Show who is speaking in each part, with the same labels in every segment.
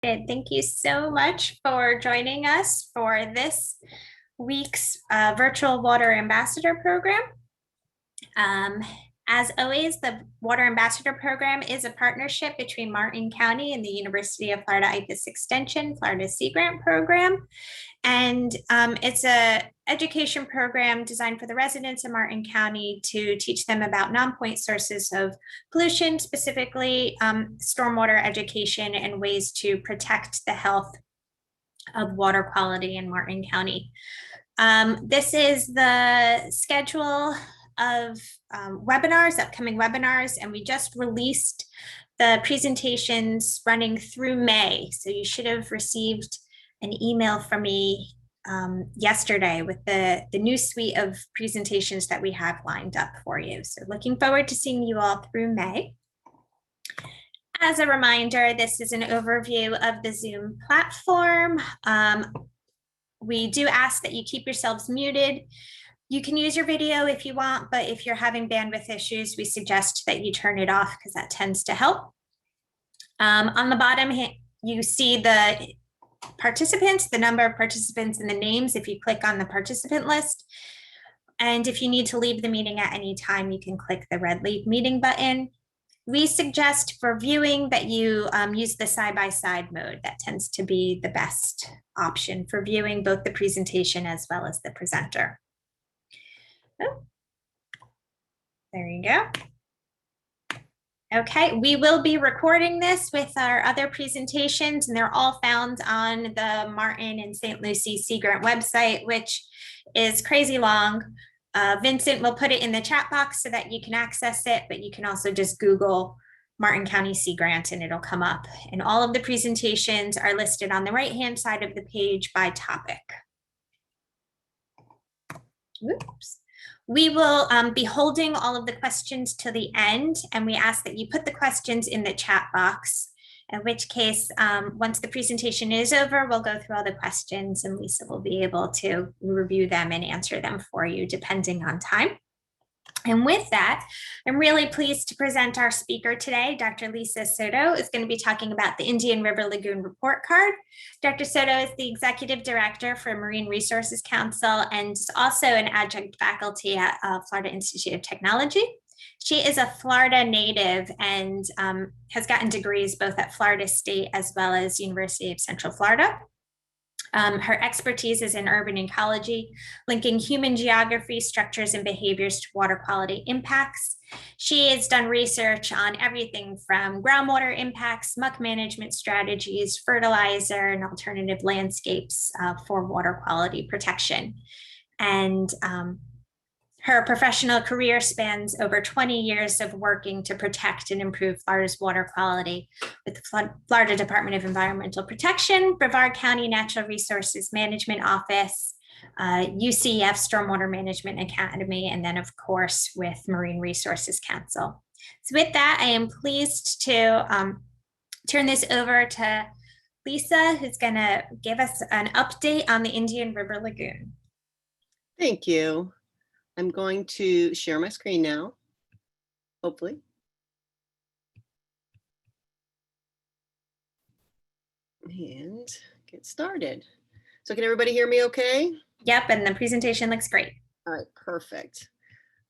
Speaker 1: Good. Thank you so much for joining us for this week's virtual Water Ambassador Program. Um, as always, the Water Ambassador Program is a partnership between Martin County and the University of Florida IPIS Extension, Florida Sea Grant Program. And it's a education program designed for the residents of Martin County to teach them about non-point sources of pollution, specifically stormwater education and ways to protect the health of water quality in Martin County. This is the schedule of webinars, upcoming webinars, and we just released the presentations running through May. So you should have received an email from me yesterday with the new suite of presentations that we have lined up for you. So looking forward to seeing you all through May. As a reminder, this is an overview of the Zoom platform. We do ask that you keep yourselves muted. You can use your video if you want, but if you're having bandwidth issues, we suggest that you turn it off because that tends to help. On the bottom, you see the participants, the number of participants and the names if you click on the participant list. And if you need to leave the meeting at any time, you can click the red leave meeting button. We suggest for viewing that you use the side-by-side mode. That tends to be the best option for viewing both the presentation as well as the presenter. Oh, there you go. Okay, we will be recording this with our other presentations, and they're all found on the Martin and St. Lucie Sea Grant website, which is crazy long. Vincent will put it in the chat box so that you can access it, but you can also just Google Martin County Sea Grant and it'll come up. And all of the presentations are listed on the right-hand side of the page by topic. Oops. We will be holding all of the questions to the end, and we ask that you put the questions in the chat box, in which case, once the presentation is over, we'll go through all the questions and Lisa will be able to review them and answer them for you depending on time. And with that, I'm really pleased to present our speaker today. Dr. Lisa Soto is going to be talking about the Indian River Lagoon report card. Dr. Soto is the Executive Director for Marine Resources Council and is also an adjunct faculty at Florida Institute of Technology. She is a Florida native and has gotten degrees both at Florida State as well as University of Central Florida. Her expertise is in urban ecology, linking human geography, structures, and behaviors to water quality impacts. She has done research on everything from groundwater impacts, muck management strategies, fertilizer, and alternative landscapes for water quality protection. And her professional career spans over 20 years of working to protect and improve Florida's water quality with the Florida Department of Environmental Protection, Brevard County Natural Resources Management Office, UCF Stormwater Management Academy, and then of course with Marine Resources Council. So with that, I am pleased to turn this over to Lisa, who's gonna give us an update on the Indian River Lagoon.
Speaker 2: Thank you. I'm going to share my screen now, hopefully. And get started. So can everybody hear me okay?
Speaker 1: Yep, and the presentation looks great.
Speaker 2: All right, perfect.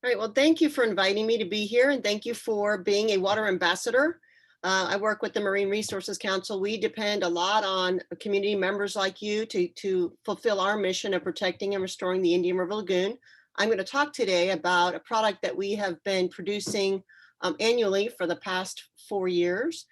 Speaker 2: All right, well, thank you for inviting me to be here and thank you for being a water ambassador. I work with the Marine Resources Council. We depend a lot on community members like you to fulfill our mission of protecting and restoring the Indian River Lagoon. I'm going to talk today about a product that we have been producing annually for the past 4 years.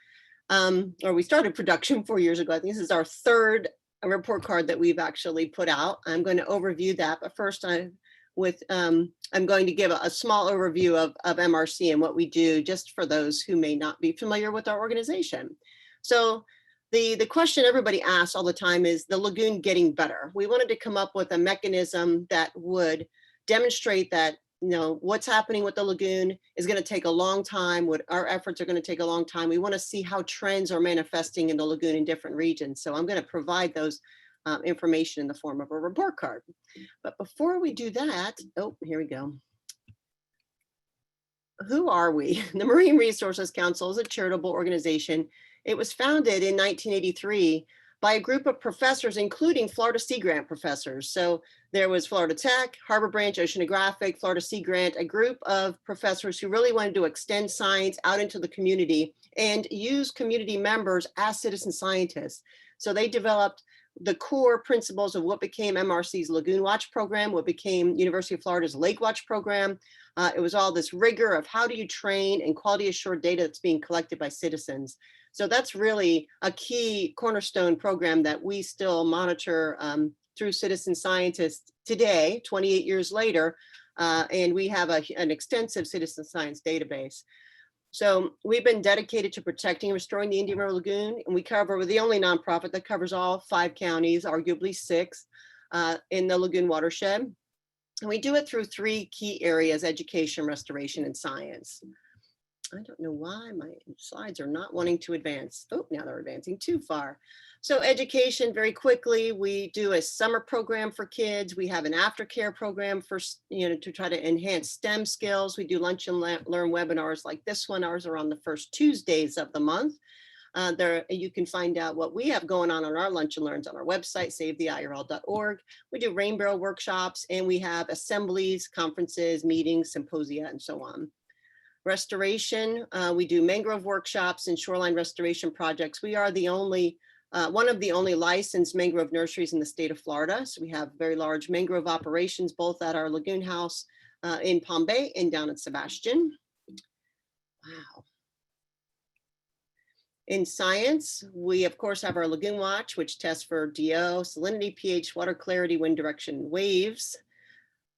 Speaker 2: Or we started production 4 years ago. I think this is our third report card that we've actually put out. I'm going to overview that, but first I'm going to give a small overview of MRC and what we do, just for those who may not be familiar with our organization. So the question everybody asks all the time is the lagoon getting better? We wanted to come up with a mechanism that would demonstrate that, you know, what's happening with the lagoon is going to take a long time. What our efforts are going to take a long time. We want to see how trends are manifesting in the lagoon in different regions. So I'm going to provide those information in the form of a report card. But before we do that, oh, here we go. Who are we? The Marine Resources Council is a charitable organization It was founded in 1983 by a group of professors, including Florida Sea Grant professors. So there was Florida Tech, Harbor Branch, Oceanographic, Florida Sea Grant, a group of professors who really wanted to extend science out into the community and use community members as citizen scientists. So they developed the core principles of what became MRC's Lagoon Watch program, what became University of Florida's Lake Watch program. It was all this rigor of how do you train and quality assured data that's being collected by citizens. So that's really a key cornerstone program that we still monitor through citizen scientists today, 28 years later, and we have an extensive citizen science database. So we've been dedicated to protecting and restoring the Indian River Lagoon, and we're the only nonprofit that covers all 5 counties, arguably 6, in the lagoon watershed. And we do it through 3 key areas: education, restoration, and science. I don't know why my slides are not wanting to advance. Oh, now they're advancing too far. So education, very quickly, we do a summer program for kids. We have an aftercare program for, to try to enhance STEM skills. We do lunch and learn webinars like this one. Ours are on the first Tuesdays of the month. There you can find out what we have going on our lunch and learns on our website, savetheirl.org. We do rainbow workshops, and we have assemblies, conferences, meetings, symposia, and so on. Restoration, we do mangrove workshops and shoreline restoration projects. We are the only, one of the only licensed mangrove nurseries in the state of Florida. So we have very large mangrove operations, both at our lagoon house in Palm Bay and down at Sebastian. Wow. In science, we of course have our Lagoon Watch, which tests for DO, salinity, pH, water clarity, wind direction, waves.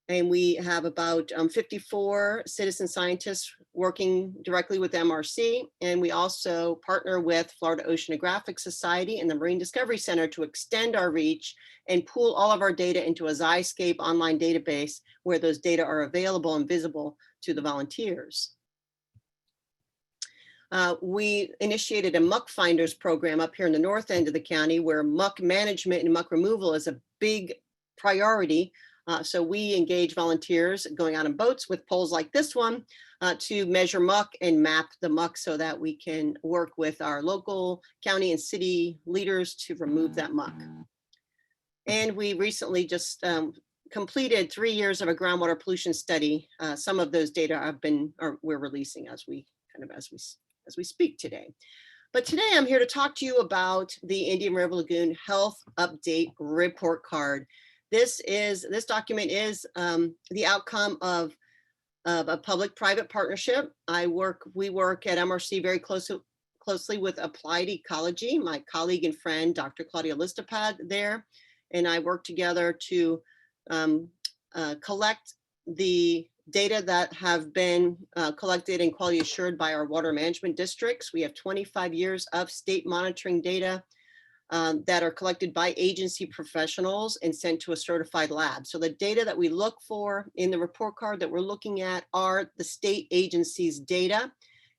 Speaker 2: And we have about 54 citizen scientists working directly with MRC. And we also partner with Florida Oceanographic Society and the Marine Discovery Center to extend our reach and pool all of our data into a Zyscape online database where those data are available and visible to the volunteers. We initiated a muck finders program up here in the north end of the county where muck management and muck removal is a big priority. So we engage volunteers going out on boats with poles like this one to measure muck and map the muck so that we can work with our local county and city leaders to remove that muck. And we recently just completed 3 years of a groundwater pollution study. Some of those data we're releasing as we speak today. But today I'm here to talk to you about the Indian River Lagoon Health Update Report Card. This document is the outcome of a public-private partnership. We work at MRC very closely with Applied Ecology, my colleague and friend, Dr. Claudia Listapad there, and I work together to collect the data that have been collected and quality assured by our water management districts. We have 25 years of state monitoring data that are collected by agency professionals and sent to a certified lab. So the data that we look for in the report card that we're looking at are the state agency's data,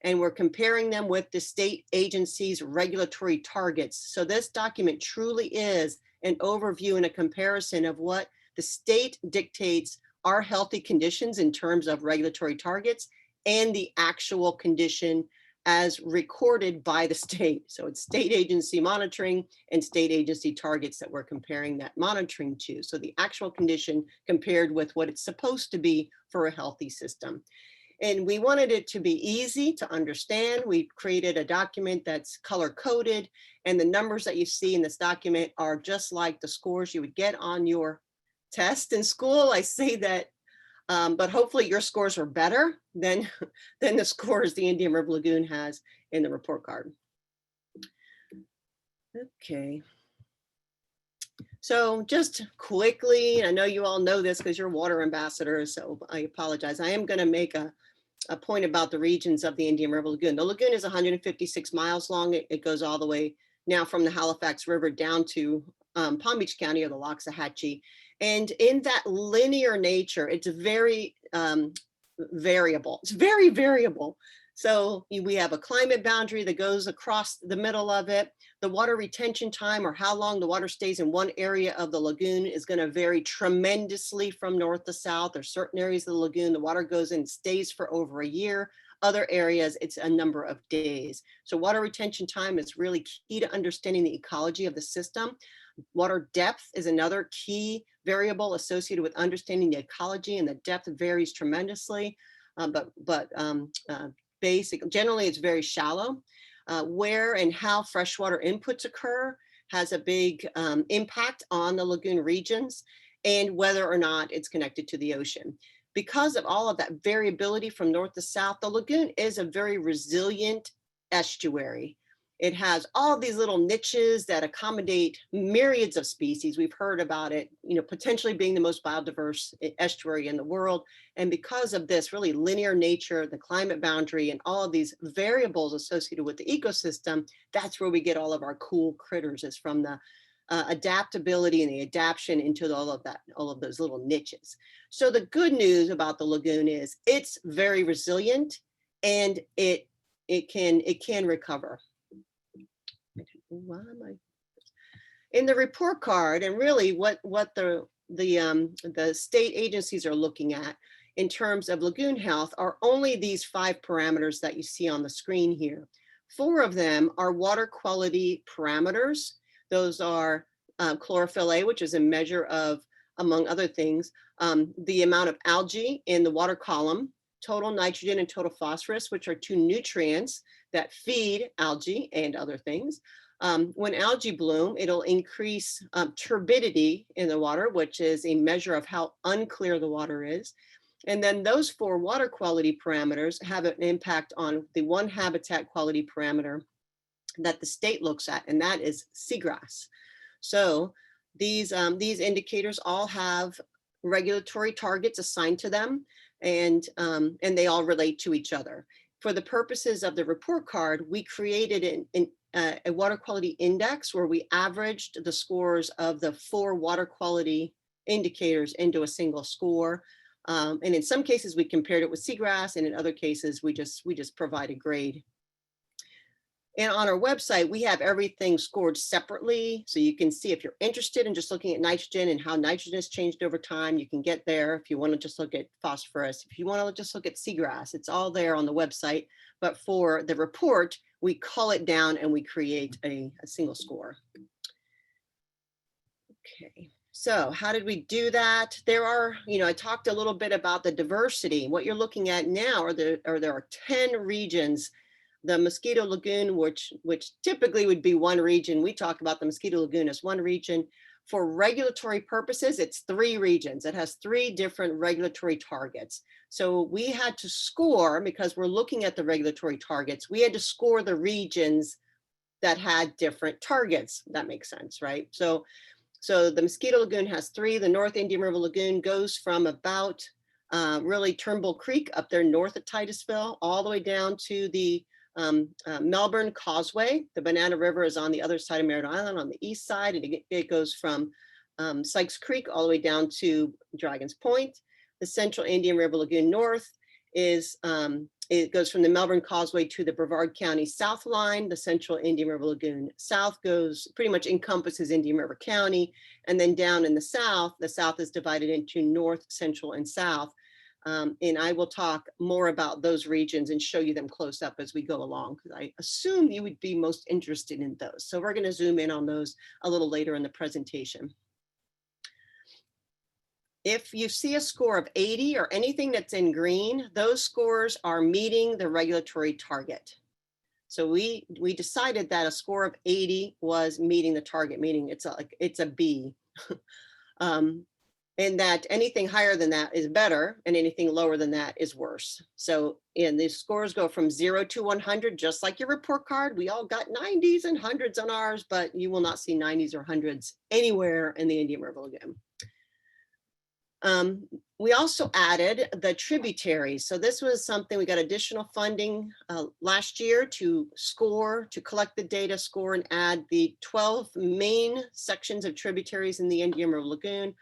Speaker 2: and we're comparing them with the state agency's regulatory targets. So this document truly is an overview and a comparison of what the state dictates are healthy conditions in terms of regulatory targets and the actual condition as recorded by the state. So it's state agency monitoring and state agency targets that we're comparing that monitoring to. So the actual condition compared with what it's supposed to be for a healthy system. And we wanted it to be easy to understand. We created a document that's color coded, and the numbers that you see in this document are just like the scores you would get on your test in school. I say that, but hopefully your scores are better than the scores the Indian River Lagoon has in the report card. Okay. So just quickly, I know you all know this because you're water ambassadors, so I apologize. I am going to make a point about the regions of the Indian River Lagoon. The lagoon is 156 miles long. It goes all the way now from the Halifax River down to Palm Beach County or the Loxahatchee. And in that linear nature, it's very variable. It's very variable. So we have a climate boundary that goes across the middle of it. The water retention time, or how long the water stays in one area of the lagoon, is going to vary tremendously from north to south. There's certain areas of the lagoon, the water goes in, stays for over a year. Other areas, it's a number of days. So water retention time is really key to understanding the ecology of the system. Water depth is another key variable associated with understanding the ecology, and the depth varies tremendously. Generally, it's very shallow. Where and how freshwater inputs occur has a big impact on the lagoon regions and whether or not it's connected to the ocean. Because of all of that variability from north to south, the lagoon is a very resilient estuary. It has all these little niches that accommodate myriads of species. We've heard about it, potentially being the most biodiverse estuary in the world. And because of this really linear nature, the climate boundary, and all of these variables associated with the ecosystem, that's where we get all of our cool critters, is from the adaptability and the adaptation into all of those little niches. So the good news about the lagoon is it's very resilient, and it can recover. Why am I in the report card? And really what the state agencies are looking at in terms of lagoon health are only these 5 parameters that you see on the screen here. 4 of them are water quality parameters. Those are chlorophyll A, which is a measure of, among other things, the amount of algae in the water column, total nitrogen and total phosphorus, which are 2 nutrients that feed algae and other things. When algae bloom, it'll increase turbidity in the water, which is a measure of how unclear the water is. And then those 4 water quality parameters have an impact on the one habitat quality parameter that the state looks at, and that is seagrass. So these indicators all have regulatory targets assigned to them, and they all relate to each other. For the purposes of the report card, we created a water quality index where we averaged the scores of the 4 water quality indicators into a single score. And in some cases we compared it with seagrass, and in other cases we just provide a grade. And on our website, we have everything scored separately. So you can see, if you're interested in just looking at nitrogen and how nitrogen has changed over time, you can get there. If you want to just look at phosphorus, if you want to just look at seagrass, it's all there on the website. But for the report, we cull it down and we create a single score. Okay, so how did we do that? There are, I talked a little bit about the diversity. What you're looking at now there are 10 regions. The Mosquito Lagoon, which typically would be one region. We talk about the Mosquito Lagoon as one region. For regulatory purposes, it's 3 regions. It has 3 different regulatory targets. So we had to score, because we're looking at the regulatory targets, we had to score the regions that had different targets. That makes sense, right? So the Mosquito Lagoon has 3. The North Indian River Lagoon goes from about really Turnbull Creek up there north of Titusville, all the way down to the Melbourne Causeway. The Banana River is on the other side of Merritt Island on the east side, and it goes from Sykes Creek all the way down to Dragon's Point. The Central Indian River Lagoon north is it goes from the Melbourne Causeway to the Brevard County South line. The Central Indian River Lagoon south pretty much encompasses Indian River County, and then down in the south is divided into north, central, and south. And I will talk more about those regions and show you them close up as we go along, because I assume you would be most interested in those. So we're going to zoom in on those a little later in the presentation. If you see a score of 80 or anything that's in green, those scores are meeting the regulatory target. So we decided that a score of 80 was meeting the target, meaning it's a B. And that anything higher than that is better, and anything lower than that is worse. So, and these scores go from 0 to 100, just like your report card. We all got 90s and 100s on ours, but you will not see 90s or 100s anywhere in the Indian River Lagoon. We also added the tributaries. So this was something, we got additional funding last year to collect the data, score, and add the 12 main sections of tributaries in the Indian River Lagoon.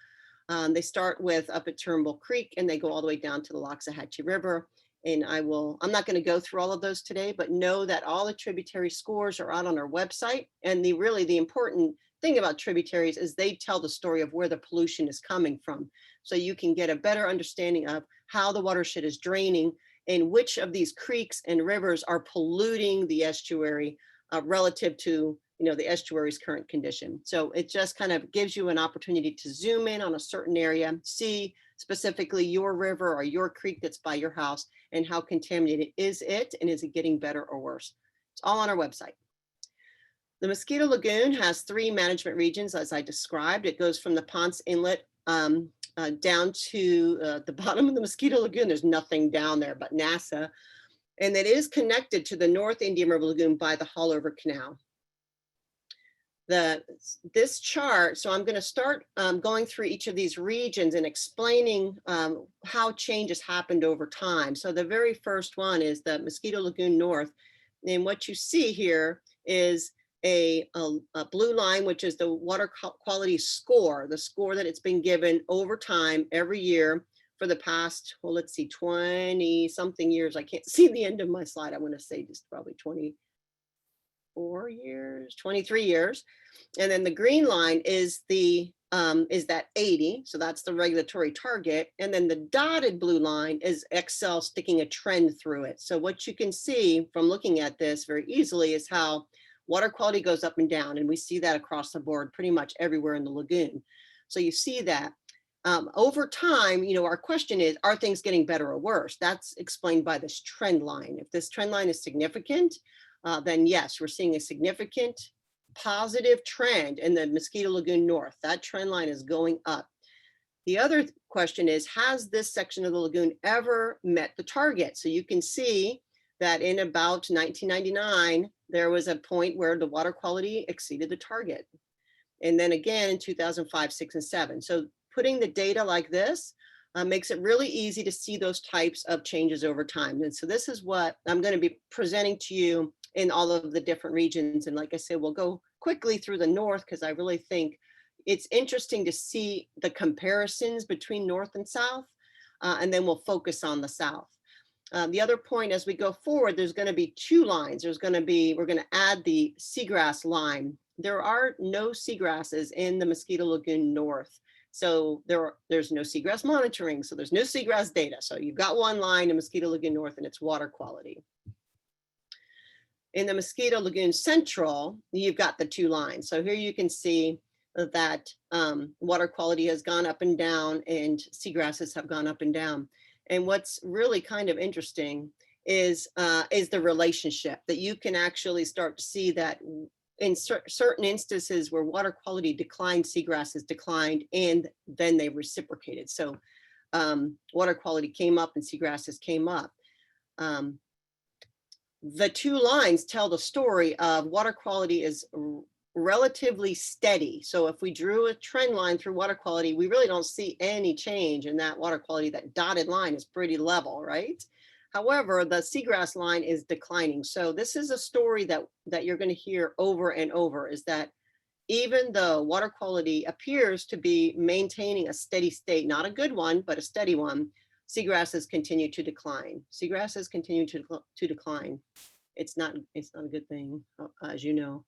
Speaker 2: They start with up at Turnbull Creek, and they go all the way down to the Loxahatchee River. And I'm not going to go through all of those today, but know that all the tributary scores are out on our website. And the important thing about tributaries is they tell the story of where the pollution is coming from. So you can get a better understanding of how the watershed is draining and which of these creeks and rivers are polluting the estuary relative to the estuary's current condition. So it just kind of gives you an opportunity to zoom in on a certain area, see specifically your river or your creek that's by your house, and how contaminated is it, and is it getting better or worse? It's all on our website. The Mosquito Lagoon has 3 management regions, as I described. It goes from the Ponce Inlet down to the bottom of the Mosquito Lagoon. There's nothing down there but NASA. And it is connected to the North Indian River Lagoon by the Haulover Canal. This chart, so I'm going to start going through each of these regions and explaining how change has happened over time. So the very first one is the Mosquito Lagoon North. And what you see here is a blue line, which is the water quality score, the score that it's been given over time every year for the past, well, let's see, 20 something years. I can't see the end of my slide. I want to say just probably 24 years, 23 years. And then the green line is that 80. So that's the regulatory target. And then the dotted blue line is Excel sticking a trend through it. So what you can see from looking at this very easily is how water quality goes up and down. And we see that across the board pretty much everywhere in the lagoon. So you see that over time, our question is, are things getting better or worse? That's explained by this trend line. If this trend line is significant, then yes, we're seeing a significant positive trend in the Mosquito Lagoon North. That trend line is going up. The other question is, has this section of the lagoon ever met the target? So you can see that in about 1999, there was a point where the water quality exceeded the target. And then again in 2005, 6, and 7. So putting the data like this makes it really easy to see those types of changes over time. And so this is what I'm going to be presenting to you in all of the different regions. And like I said, we'll go quickly through the north because I really think it's interesting to see the comparisons between north and south, and then we'll focus on the south. The other point as we go forward, there's going to be 2 lines. We're going to add the seagrass line. There are no seagrasses in the Mosquito Lagoon North. So there's no seagrass monitoring. So there's no seagrass data. So you've got 1 line in Mosquito Lagoon North and it's water quality. In the Mosquito Lagoon Central, you've got the 2 lines. So here you can see that water quality has gone up and down and seagrasses have gone up and down. And what's really kind of interesting is the relationship that you can actually start to see that in certain instances where water quality declined, seagrasses declined, and then they reciprocated. So water quality came up and seagrasses came up. The 2 lines tell the story of water quality is relatively steady. So if we drew a trend line through water quality, we really don't see any change in that water quality. That dotted line is pretty level, right? However, the seagrass line is declining. So this is a story that you're going to hear over and over, is that even though water quality appears to be maintaining a steady state, not a good one, but a steady one, seagrasses continue to decline. Seagrasses continue to decline. It's not a good thing, as you know.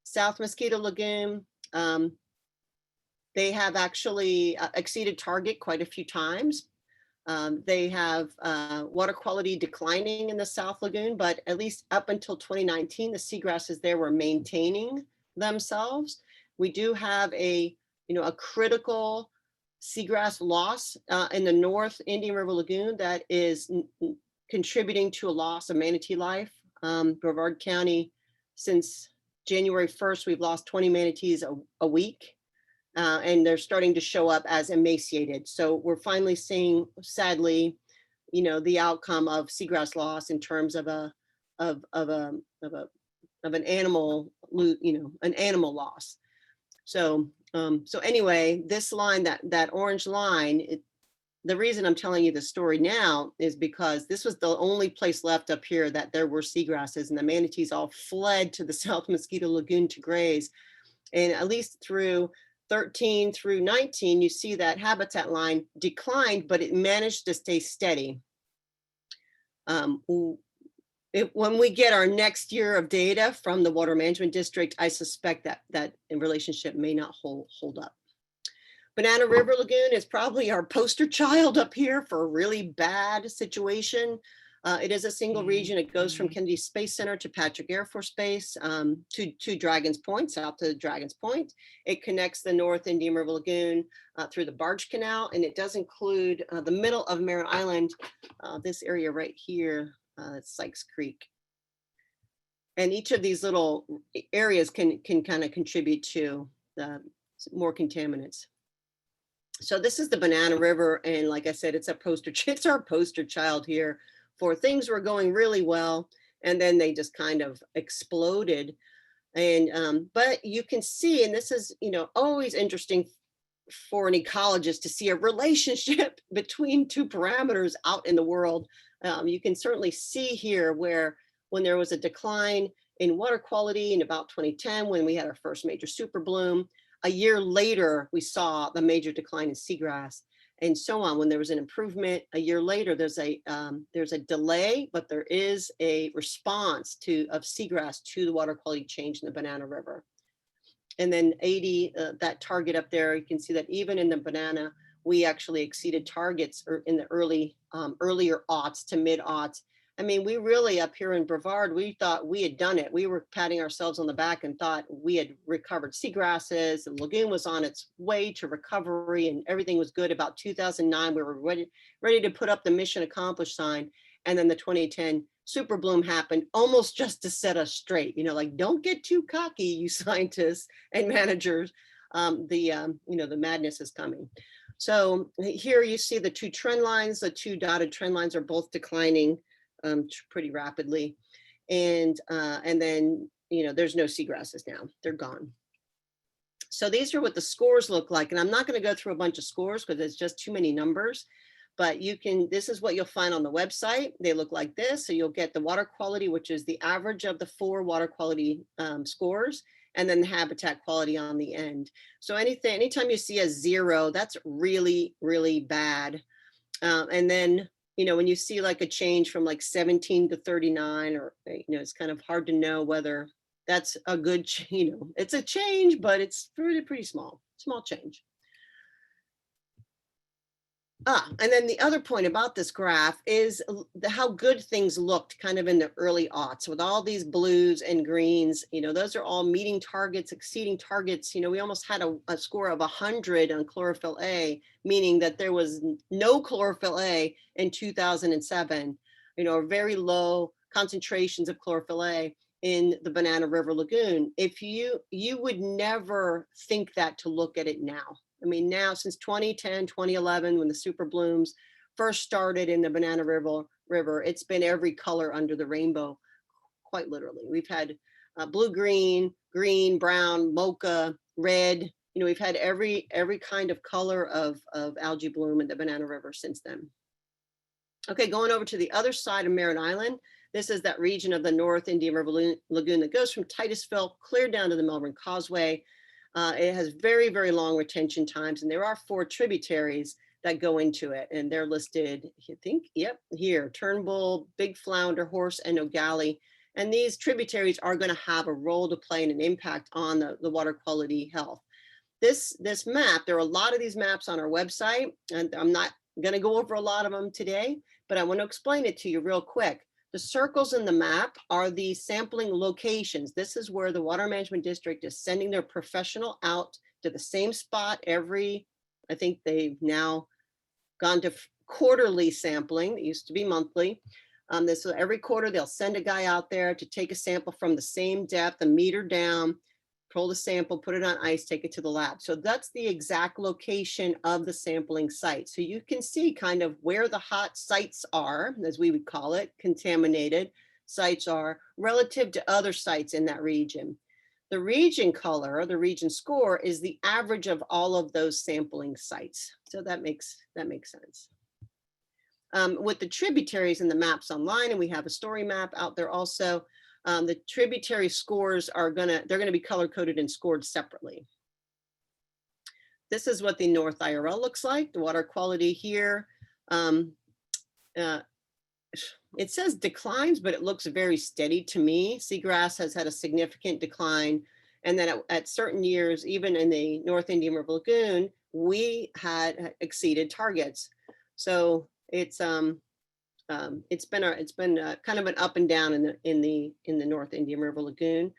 Speaker 2: South Mosquito Lagoon, they have actually exceeded target quite a few times. They have water quality declining in the South Lagoon, but at least up until 2019, the seagrasses there were maintaining themselves. We do have a critical seagrass loss in the North Indian River Lagoon that is contributing to a loss of manatee life. Brevard County, since January 1st, we've lost 20 manatees a week. And they're starting to show up as emaciated. So we're finally seeing, sadly, the outcome of seagrass loss in terms of an animal, an animal loss. So anyway, this line, that orange line, the reason I'm telling you the story now is because this was the only place left up here that there were seagrasses, and the manatees all fled to the South Mosquito Lagoon to graze. And at least through 13 through 19, you see that habitat line declined, but it managed to stay steady. When we get our next year of data from the Water Management District, I suspect that relationship may not hold up. Banana River Lagoon is probably our poster child up here for a really bad situation. It is a single region. It goes from Kennedy Space Center to Patrick Air Force Base, to Dragons Point, south to Dragons Point. It connects the North Indian River Lagoon through the Barge Canal, and it does include the middle of Merritt Island, this area right here, that's Sykes Creek. And each of these little areas can kind of contribute to more contaminants. So this is the Banana River, and like I said, it's our poster child here for things were going really well, and then they just kind of exploded. And but you can see, and this is, you know, always interesting for an ecologist to see a relationship between two parameters out in the world. You can certainly see here where when there was a decline in water quality in about 2010, when we had our first major super bloom, a year later, we saw the major decline in seagrass, and so on. When there was an improvement a year later, there's a delay, but there is a response of seagrass to the water quality change in the Banana River. And then 80, that target up there, you can see that even in the Banana, we actually exceeded targets in the earlier aughts to mid aughts. I mean, we really up here in Brevard, we thought we had done it. We were patting ourselves on the back and thought we had recovered seagrasses. The lagoon was on its way to recovery and everything was good. About 2009, we were ready to put up the mission accomplished sign. And then the 2010 super bloom happened almost just to set us straight. You know, like, don't get too cocky, you scientists and managers. You know, the madness is coming. So here you see the two trend lines. The two dotted trend lines are both declining pretty rapidly. And then, you know, there's no seagrasses now, they're gone. So these are what the scores look like. And I'm not going to go through a bunch of scores because it's just too many numbers, but this is what you'll find on the website. They look like this. So you'll get the water quality, which is the average of the 4 water quality scores, and then the habitat quality on the end. So anytime you see a 0, that's really, really bad. And then, you know, when you see like a change from like 17 to 39, or, you know, it's kind of hard to know whether that's a good, you know, it's a change, but it's pretty small change. And then the other point about this graph is how good things looked kind of in the early aughts with all these blues and greens. You know, those are all meeting targets, exceeding targets. You know, we almost had a score of 100 on chlorophyll A, meaning that there was no chlorophyll A in 2007, you know, very low concentrations of chlorophyll A in the Banana River Lagoon. If you would never think that to look at it now. I mean, now since 2010, 2011, when the super blooms first started in the Banana River, it's been every color under the rainbow, quite literally. We've had blue, green, brown, mocha, red. You know, we've had every kind of color of algae bloom in the Banana River since then. Okay, going over to the other side of Merritt Island. This is that region of the North Indian River Lagoon that goes from Titusville clear down to the Melbourne Causeway. It has very, very long retention times, and there are 4 tributaries that go into it, and they're listed, I think, yep, here: Turnbull, Big Flounder, Horse, and O'Galley. And these tributaries are going to have a role to play and an impact on the water quality health. This map, there are a lot of these maps on our website, and I'm not going to go over a lot of them today, but I want to explain it to you real quick. The circles in the map are the sampling locations. This is where the Water Management District is sending their professional out to the same spot every, I think they've now gone to quarterly sampling. It used to be monthly. This every quarter they'll send a guy out there to take a sample from the same depth, a meter down, pull the sample, put it on ice, take it to the lab. So that's the exact location of the sampling site. So you can see kind of where the hot sites are, as we would call it, contaminated sites are, relative to other sites in that region. The region color, the region score, is the average of all of those sampling sites. So that makes sense. With the tributaries in the maps online, and we have a story map out there also, the tributary scores they're gonna be color coded and scored separately. This is what the North IRL looks like. The water quality here, it says declines, but it looks very steady to me. Seagrass has had a significant decline, And then at certain years, even in the North Indian River Lagoon, we had exceeded targets. So it's been kind of an up and down in the North Indian River Lagoon.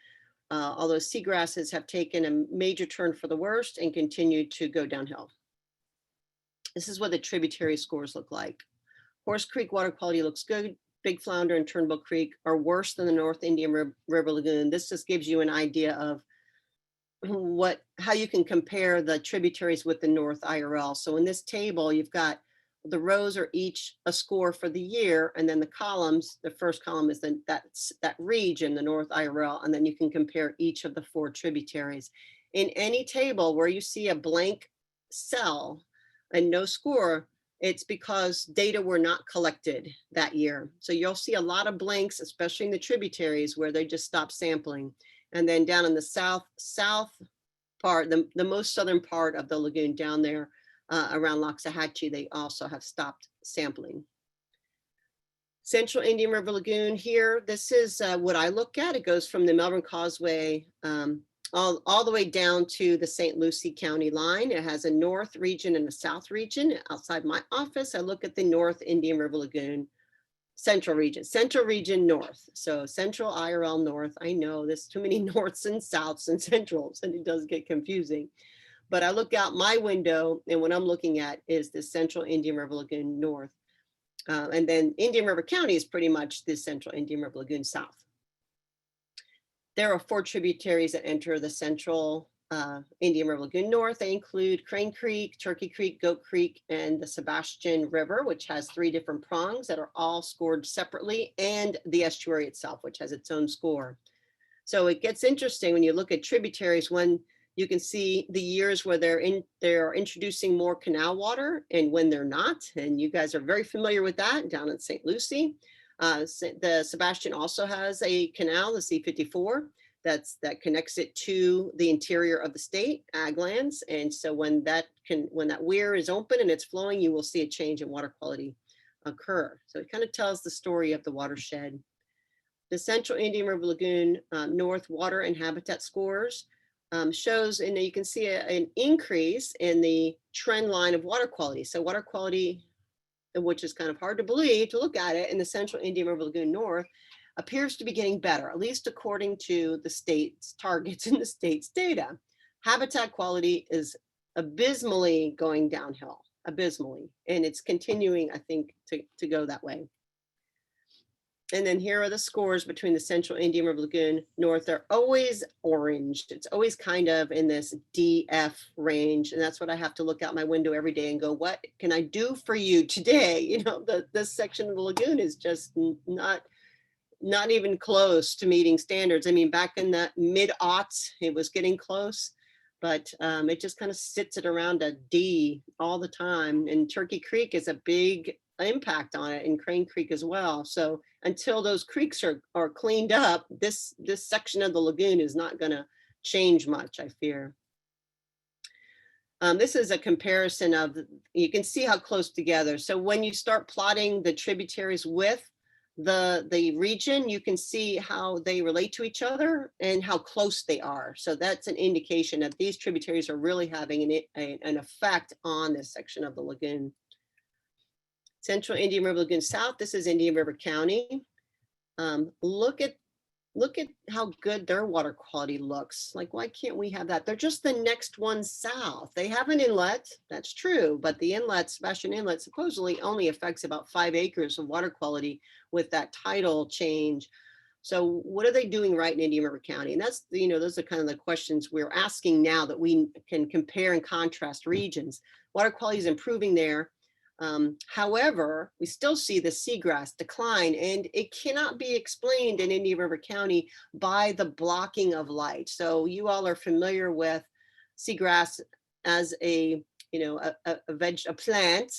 Speaker 2: Although seagrasses have taken a major turn for the worst and continue to go downhill. This is what the tributary scores look like. Horse Creek water quality looks good. Big Flounder and Turnbull Creek are worse than the North Indian River Lagoon. This just gives you an idea of how you can compare the tributaries with the North IRL. So in this table, you've got the rows are each a score for the year, and then the columns, the first column is that region, the North IRL, and then you can compare each of the 4 tributaries. In any table where you see a blank cell and no score, it's because data were not collected that year. So you'll see a lot of blanks, especially in the tributaries where they just stopped sampling. And then down in the south part, the most southern part of the lagoon down there around Loxahatchee, they also have stopped sampling. Central Indian River Lagoon here, this is what I look at. It goes from the Melbourne Causeway all the way down to the St. Lucie County line. It has a north region and a south region. Outside my office, I look at the North Indian River Lagoon central region north. So central IRL north. I know there's too many norths and souths and centrals, and it does get confusing. But I look out my window, and what I'm looking at is the Central Indian River Lagoon north. And then Indian River County is pretty much the Central Indian River Lagoon south. There are 4 tributaries that enter the Central Indian River Lagoon north. They include Crane Creek, Turkey Creek, Goat Creek, and the Sebastian River, which has 3 different prongs that are all scored separately, and the estuary itself, which has its own score. So it gets interesting when you look at tributaries, when you can see the years where they're introducing more canal water and when they're not. And you guys are very familiar with that down in St. Lucie. The Sebastian also has a canal, the C-54, that connects it to the interior of the state, ag lands. And so when that weir is open and it's flowing, you will see a change in water quality occur. So it kind of tells the story of the watershed. The Central Indian River Lagoon North water and habitat scores shows, and you can see an increase in the trend line of water quality. So water quality, which is kind of hard to believe to look at it, in the Central Indian River Lagoon North appears to be getting better, at least according to the state's targets and the state's data. Habitat quality is abysmally going downhill, abysmally, and it's continuing, I think, to go that way. And then here are the scores between the Central Indian River Lagoon North. They're always orange. It's always kind of in this DF range. And that's what I have to look out my window every day and go, what can I do for you today? You know, this section of the lagoon is just not even close to meeting standards. I mean, back in the mid-aughts, it was getting close, but it just kind of sits at around a D all the time. And Turkey Creek is a big impact on it, and Crane Creek as well. So until those creeks are cleaned up, this section of the lagoon is not going to change much, I fear. This is a comparison of, you can see how close together. So when you start plotting the tributaries with the region, you can see how they relate to each other and how close they are. So that's an indication that these tributaries are really having an effect on this section of the lagoon. Central Indian River Lagoon South, this is Indian River County. Look at how good their water quality looks. Like, why can't we have that? They're just the next one south. They have an inlet, that's true, but the inlet, Sebastian Inlet, supposedly only affects about 5 acres of water quality with that tidal change. So what are they doing right in Indian River County? And that's, you know, those are kind of the questions we're asking now that we can compare and contrast regions. Water quality is improving there. However, we still see the seagrass decline, and it cannot be explained in Indian River County by the blocking of light. So you all are familiar with seagrass as a plant.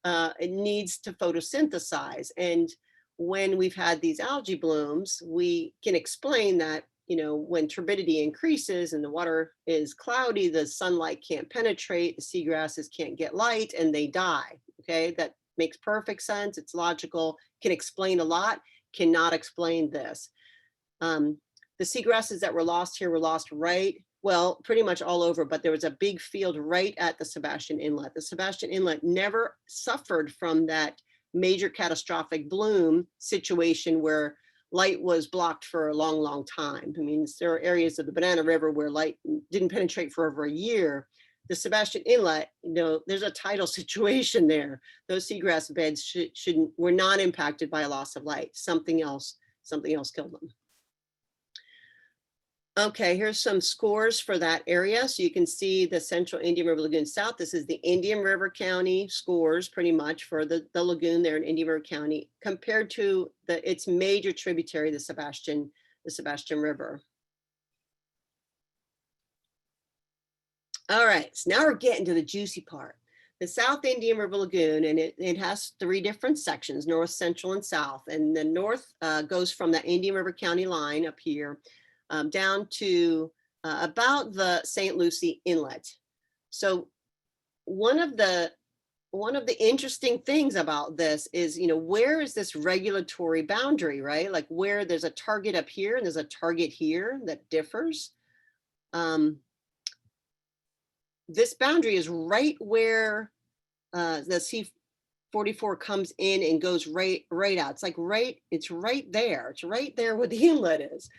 Speaker 2: It needs to photosynthesize, and when we've had these algae blooms, we can explain that, you know, when turbidity increases and the water is cloudy, the sunlight can't penetrate, the seagrasses can't get light, and they die. Okay, that makes perfect sense. It's logical, can explain a lot, cannot explain this. The seagrasses that were lost here were lost well, pretty much all over, but there was a big field right at the Sebastian Inlet. The Sebastian Inlet never suffered from that major catastrophic bloom situation where light was blocked for a long, long time. I mean, there are areas of the Banana River where light didn't penetrate for over a year. The Sebastian Inlet, there's a tidal situation there. Those seagrass beds were not impacted by a loss of light. Something else killed them. Okay, here's some scores for that area. So you can see the central Indian River Lagoon South. This is the Indian River County scores pretty much for the lagoon there in Indian River County compared to its major tributary, the Sebastian River. All right, so now we're getting to the juicy part. The South Indian River Lagoon, and it has 3 different sections, north, central, and south. And the north goes from the Indian River County line up here down to about the St. Lucie Inlet. So one of the interesting things about this is, where is this regulatory boundary, right? Like where there's a target up here and there's a target here that differs. This boundary is right where the C44 comes in and goes right out. It's like it's right there. It's right there where the inlet is.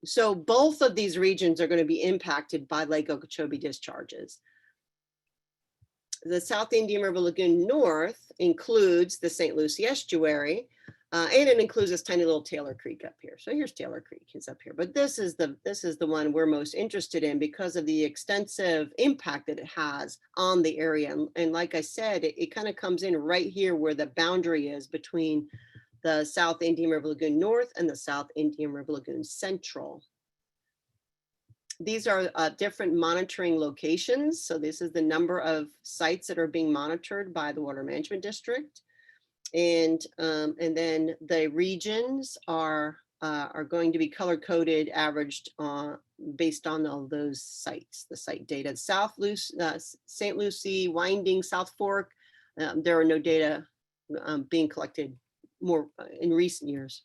Speaker 2: So both of these regions are going to be impacted by Lake Okeechobee discharges. The South Indian River Lagoon North includes the St. Lucie estuary, and it includes this tiny little Taylor Creek up here. So here's Taylor Creek, it's up here, but this is the one we're most interested in because of the extensive impact that it has on the area. And like I said, it kind of comes in right here where the boundary is between the South Indian River Lagoon North and the South Indian River Lagoon Central. These are different monitoring locations. So this is the number of sites that are being monitored by the Water Management District. And then the regions are going to be color coded, averaged based on all those sites, the site data. St. Lucie, Winding, South Fork, there are no data being collected more in recent years.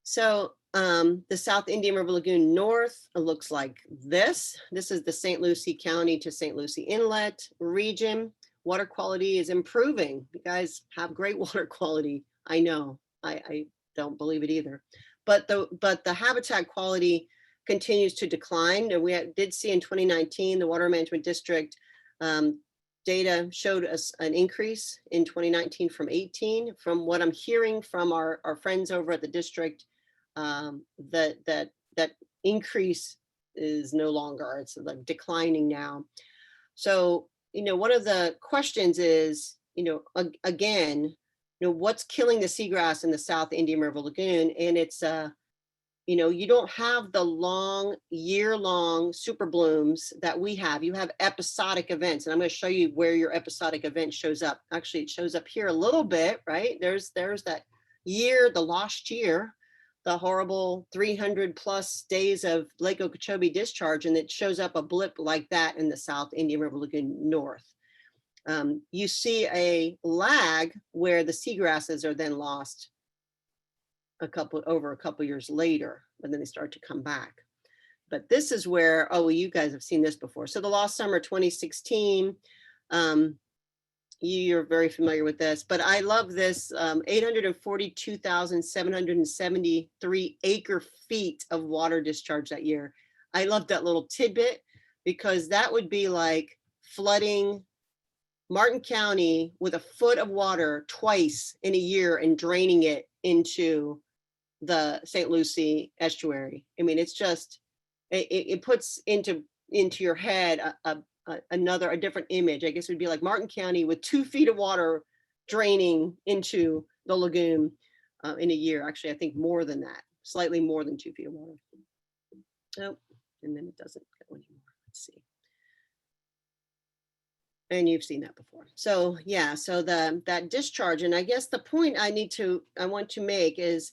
Speaker 2: So the South Indian River Lagoon North looks like this. This is the St. Lucie County to St. Lucie Inlet region. Water quality is improving. You guys have great water quality. I know, I don't believe it either. But the habitat quality continues to decline. And we did see in 2019, the Water Management District data showed us an increase in 2019 from 18. From what I'm hearing from our friends over at the district, that increase is no longer, it's like declining now. So, one of the questions is, again, what's killing the seagrass in the South Indian River Lagoon? And it's, you don't have the year-long super blooms that we have. You have episodic events, and I'm going to show you where your episodic event shows up. Actually, it shows up here a little bit, right? There's that year, the lost year, the horrible 300 plus days of Lake Okeechobee discharge, and it shows up a blip like that in the South Indian River Lagoon North. You see a lag where the seagrasses are then lost over a couple years later, but then they start to come back. But this is where, you guys have seen this before. So the lost summer 2016, you're very familiar with this, but I love this 842,773 acre feet of water discharge that year. I love that little tidbit because that would be like flooding Martin County with a foot of water twice in a year and draining it into the St. Lucie estuary. I mean, it's just, it puts into your head a different image. I guess it would be like Martin County with 2 feet of water draining into the lagoon in a year. Actually, I think more than that, slightly more than 2 feet of water. Oh, and then it doesn't go anymore. Let's see. And you've seen that before. So yeah, so that discharge, and I guess the point I want to make is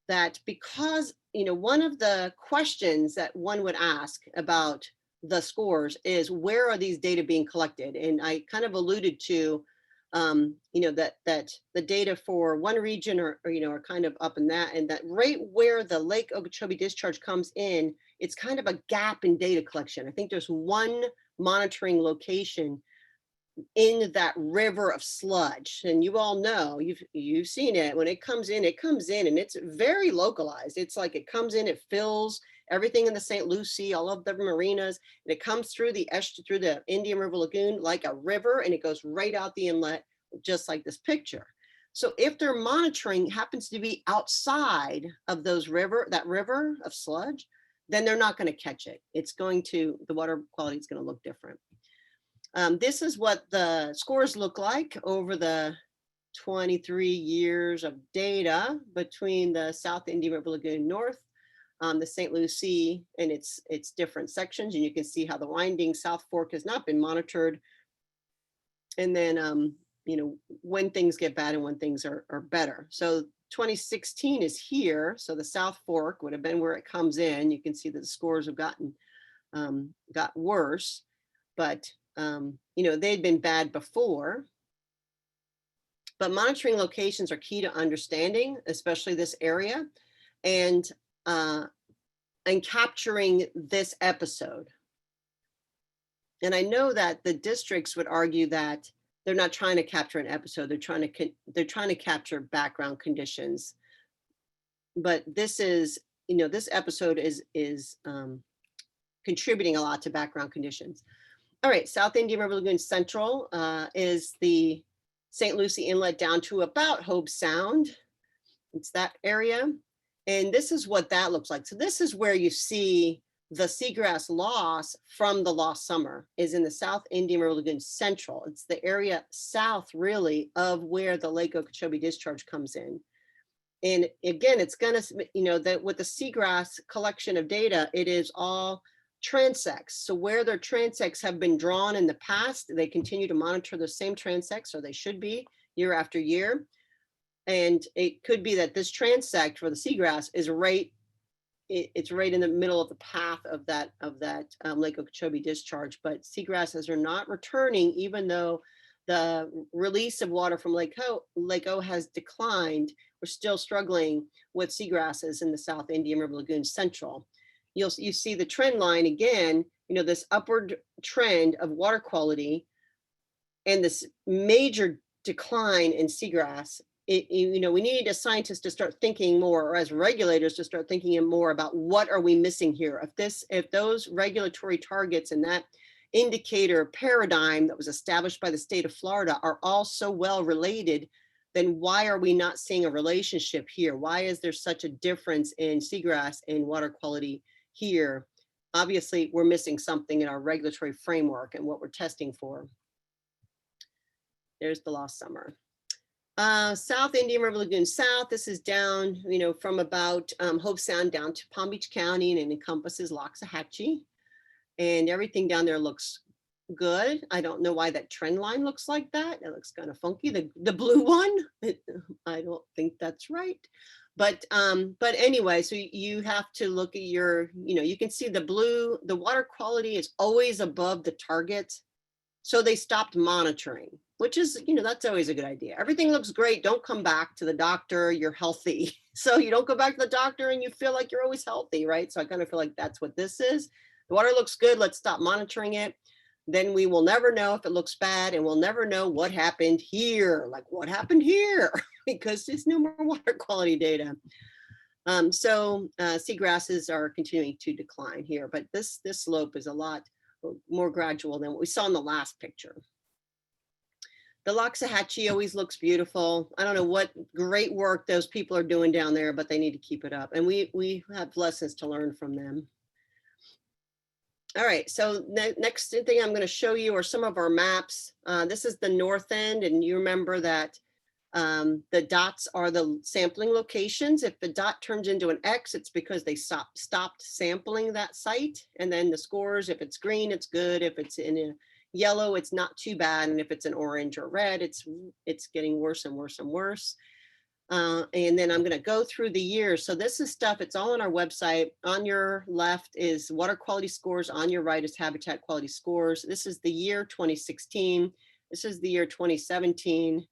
Speaker 2: that because, one of the questions that one would ask about the scores is where are these data being collected? And I kind of alluded to that the data for one region are kind of up in that, and that right where the Lake Okeechobee discharge comes in, it's kind of a gap in data collection. I think there's one monitoring location in that river of sludge, and you all know, you've seen it. When it comes in, and it's very localized. It's like it comes in, it fills everything in the St. Lucie, all of the marinas, and it comes through the Indian River Lagoon like a river, and it goes right out the inlet, just like this picture. So if their monitoring happens to be outside of that river of sludge, then they're not going to catch it. The water quality is going to look different. This is what the scores look like over the 23 years of data between the South Indian River Lagoon North, the St. Lucie, and its different sections. And you can see how the winding South Fork has not been monitored. And then, when things get bad and when things are better. So 2016 is here. So the South Fork would have been where it comes in. You can see that the scores have got worse, but they'd been bad before. But monitoring locations are key to understanding, especially this area, and capturing this episode. And I know that the districts would argue that they're not trying to capture an episode; they're trying to capture background conditions. But this episode is contributing a lot to background conditions. All right, South Indian River Lagoon Central is the St. Lucie Inlet down to about Hobe Sound. It's that area. And this is what that looks like. So this is where you see the seagrass loss from the lost summer, is in the South Indian River Lagoon Central. It's the area south, really, of where the Lake Okeechobee discharge comes in. And again, it's going to, that with the seagrass collection of data, it is all transects. So where their transects have been drawn in the past, they continue to monitor the same transects, or they should be, year after year. And it could be that this transect for the seagrass is it's right in the middle of the path of that Lake Okeechobee discharge. But seagrasses are not returning, even though the release of water from Lake O has declined. We're still struggling with seagrasses in the South Indian River Lagoon Central. You see the trend line again, this upward trend of water quality and this major decline in seagrass. We need as scientists to start thinking more, or as regulators to start thinking more about what are we missing here. If those regulatory targets and that indicator paradigm that was established by the state of Florida are all so well related, then why are we not seeing a relationship here? Why is there such a difference in seagrass and water quality here? Obviously, we're missing something in our regulatory framework and what we're testing for. There's the lost summer. South Indian River Lagoon South, this is down, from about Hobe Sound down to Palm Beach County, and it encompasses Loxahatchee. And everything down there looks good. I don't know why that trend line looks like that. It looks kind of funky. The blue one, I don't think that's right. But anyway, so you have to look at you can see the water quality is always above the target. So they stopped monitoring, which is, that's always a good idea. Everything looks great. Don't come back to the doctor. You're healthy. So you don't go back to the doctor and you feel like you're always healthy, right? So I kind of feel like that's what this is. The water looks good. Let's stop monitoring it. Then we will never know if it looks bad, and we'll never know what happened here. Like, what happened here? Because there's no more water quality data. So seagrasses are continuing to decline here, but this slope is a lot more gradual than what we saw in the last picture. The Loxahatchee always looks beautiful. I don't know what great work those people are doing down there, but they need to keep it up. And we have lessons to learn from them. All right, so the next thing I'm going to show you are some of our maps. This is the north end, and you remember that the dots are the sampling locations. If the dot turns into an X, it's because they stopped sampling that site. And then the scores, if it's green, it's good. If it's in a yellow, it's not too bad. And if it's an orange or red, it's getting worse and worse and worse. And then I'm going to go through the years. So this is stuff, it's all on our website. On your left is water quality scores. On your right is habitat quality scores. This is the year 2016. This is the year 2017.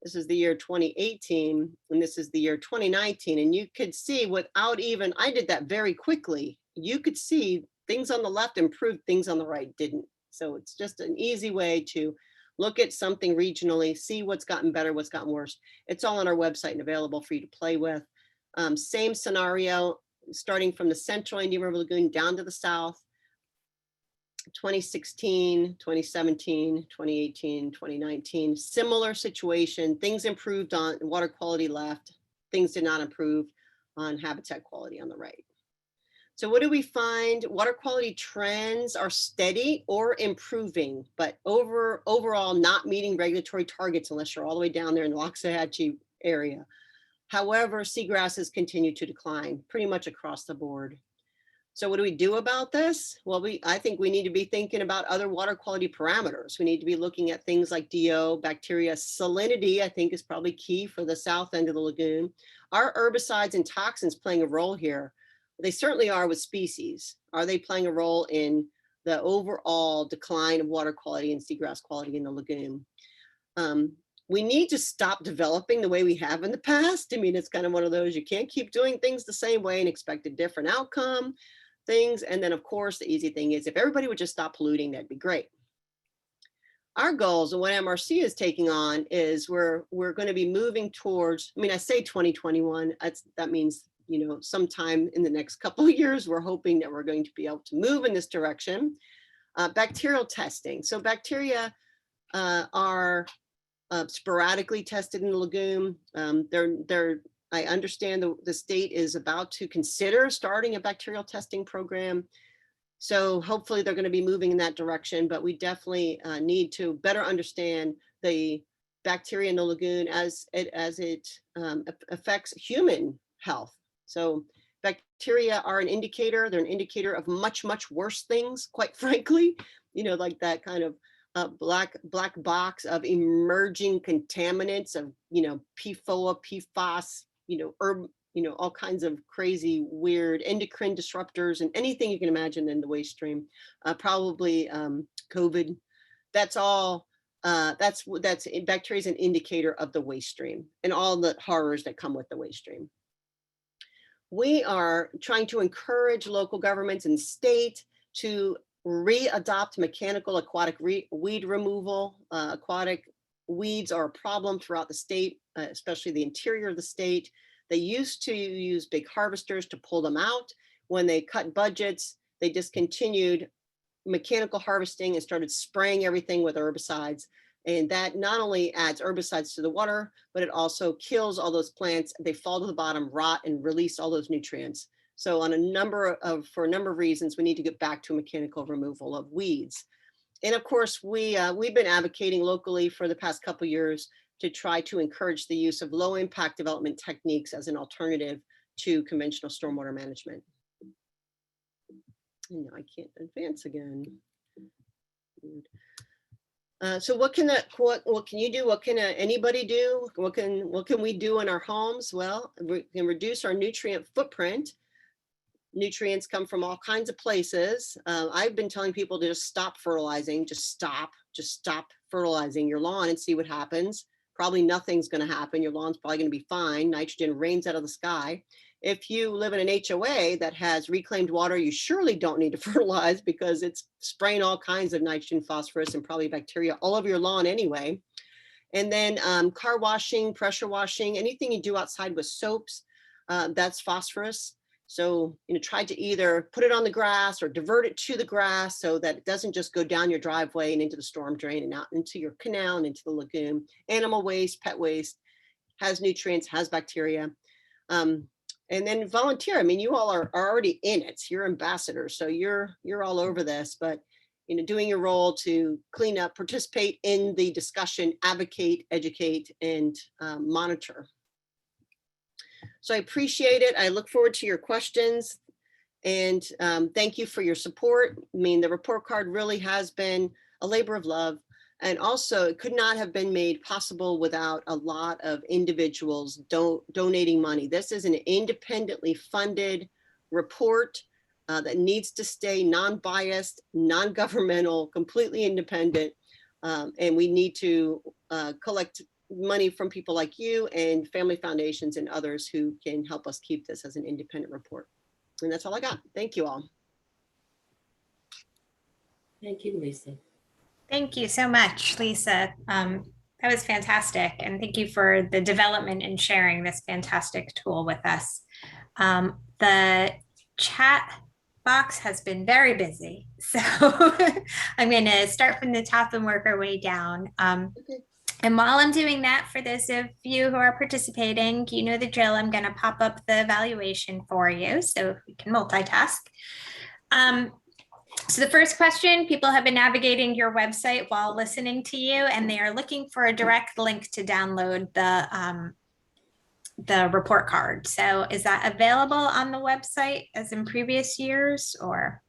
Speaker 2: This is the year 2018, and this is the year 2019. And you could see without even, I did that very quickly. You could see things on the left improved, things on the right didn't. So it's just an easy way to look at something regionally, see what's gotten better, what's gotten worse. It's all on our website and available for you to play with. Same scenario, starting from the central Indian River Lagoon down to the south. 2016, 2017, 2018, 2019, similar situation. Things improved on water quality left. Things did not improve on habitat quality on the right. So what do we find? Water quality trends are steady or improving, but overall not meeting regulatory targets unless you're all the way down there in the Waxahachie area. However, seagrasses continue to decline pretty much across the board. So what do we do about this? Well, I think we need to be thinking about other water quality parameters. We need to be looking at things like DO, bacteria, salinity, I think is probably key for the south end of the lagoon. Are herbicides and toxins playing a role here? They certainly are with species. Are they playing a role in the overall decline of water quality and seagrass quality in the lagoon? We need to stop developing the way we have in the past. I mean, it's kind of one of those, you can't keep doing things the same way and expect a different outcome. Things. And then of course, the easy thing is if everybody would just stop polluting, that'd be great. Our goals and what MRC is taking on is we're going to be moving towards, I mean, I say 2021, that means, you know, sometime in the next couple of years, we're hoping that we're going to be able to move in this direction. Bacterial testing. So bacteria are sporadically tested in the lagoon. I understand the state is about to consider starting a bacterial testing program. So hopefully they're going to be moving in that direction, but we definitely need to better understand the bacteria in the lagoon as it affects human health. So bacteria are an indicator. They're an indicator of much, much worse things, quite frankly, you know, like that kind of black box of emerging contaminants of, you know, PFOA, PFAS, you know, all kinds of crazy, weird endocrine disruptors and anything you can imagine in the waste stream. Probably COVID. That's all. That's bacteria is an indicator of the waste stream and all the horrors that come with the waste stream. We are trying to encourage local governments and state to re-adopt mechanical aquatic weed removal. Aquatic weeds are a problem throughout the state, especially the interior of the state. They used to use big harvesters to pull them out. When they cut budgets, they discontinued mechanical harvesting and started spraying everything with herbicides. And that not only adds herbicides to the water, but it also kills all those plants. They fall to the bottom, rot, and release all those nutrients. So for a number of reasons, we need to get back to mechanical removal of weeds. And of course, we've been advocating locally for the past couple of years to try to encourage the use of low impact development techniques as an alternative to conventional stormwater management. And now I can't advance again. So what can you do? What can anybody do? What can we do in our homes? Well, we can reduce our nutrient footprint. Nutrients come from all kinds of places. I've been telling people to just stop fertilizing, just stop fertilizing your lawn and see what happens. Probably nothing's going to happen. Your lawn's probably going to be fine. Nitrogen rains out of the sky. If you live in an HOA that has reclaimed water, you surely don't need to fertilize because it's spraying all kinds of nitrogen, phosphorus, and probably bacteria all over your lawn anyway. And then car washing, pressure washing, anything you do outside with soaps, that's phosphorus. So, you know, try to either put it on the grass or divert it to the grass so that it doesn't just go down your driveway and into the storm drain and out into your canal and into the lagoon. Animal waste, pet waste, has nutrients, has bacteria. And then volunteer. I mean, you all are already in it. You're ambassadors, so you're all over this, but you know, doing your role to clean up, participate in the discussion, advocate, educate, and monitor. So I appreciate it. I look forward to your questions, and thank you for your support. I mean, the report card really has been a labor of love. And also, it could not have been made possible without a lot of individuals donating money. This is an independently funded report that needs to stay non-biased, non-governmental, completely independent. And we need to collect money from people like you and family foundations and others who can help us keep this as an independent report. And that's all I got. Thank you all.
Speaker 3: Thank you, Lisa.
Speaker 1: Thank you so much, Lisa. That was fantastic. And thank you for the development and sharing this fantastic tool with us. The chat box has been very busy. So I'm going to start from the top and work our way down.
Speaker 2: Okay.
Speaker 1: And while I'm doing that, for those of you who are participating, you know the drill. I'm going to pop up the evaluation for you so we can multitask. So the first question, people have been navigating your website while listening to you, and they are looking for a direct link to download the report card. So is that available on the website as in previous years, or?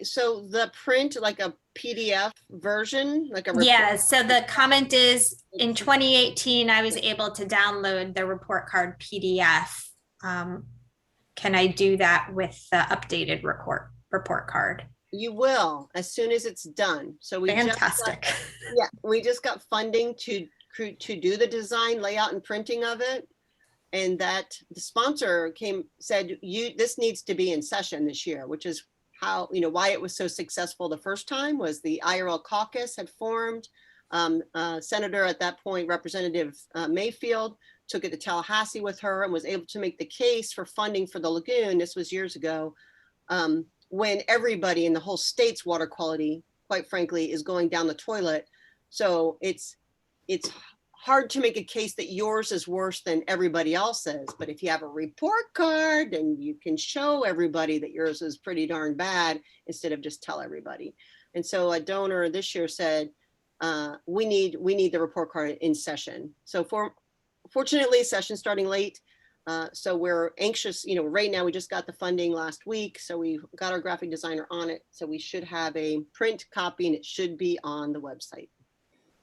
Speaker 2: So the print, like a PDF version, like a report?
Speaker 1: Yeah, so the comment is in 2018, I was able to download the report card PDF. Can I do that with the updated report card?
Speaker 2: You will, as soon as it's done. So we
Speaker 1: Fantastic.
Speaker 2: we just got funding to do the design, layout, and printing of it. And that the sponsor said, this needs to be in session this year, which is how, why it was so successful the first time was the IRL caucus had formed. Senator at that point, Representative Mayfield, took it to Tallahassee with her and was able to make the case for funding for the lagoon. This was years ago, when everybody in the whole state's water quality, quite frankly, is going down the toilet. So it's hard to make a case that yours is worse than everybody else's. But if you have a report card, then you can show everybody that yours is pretty darn bad instead of just tell everybody. And so a donor this year said, we need the report card in session. So fortunately, session starting late. So we're anxious, right now we just got the funding last week. So we got our graphic designer on it. So we should have a print copy and it should be on the website.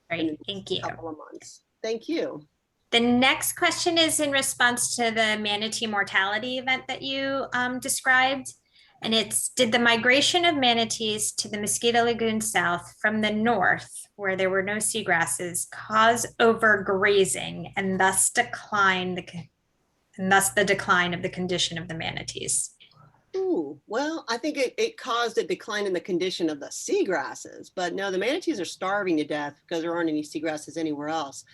Speaker 1: Great, thank you.
Speaker 2: Couple of months. Thank you.
Speaker 1: The next question is in response to the manatee mortality event that you described. And it's, did the migration of manatees to the Mosquito Lagoon South from the north, where there were no seagrasses, cause overgrazing and thus the decline of the condition of the manatees?
Speaker 2: Ooh, well, I think it caused a decline in the condition of the seagrasses, but no, the manatees are starving to death because there aren't any seagrasses anywhere else.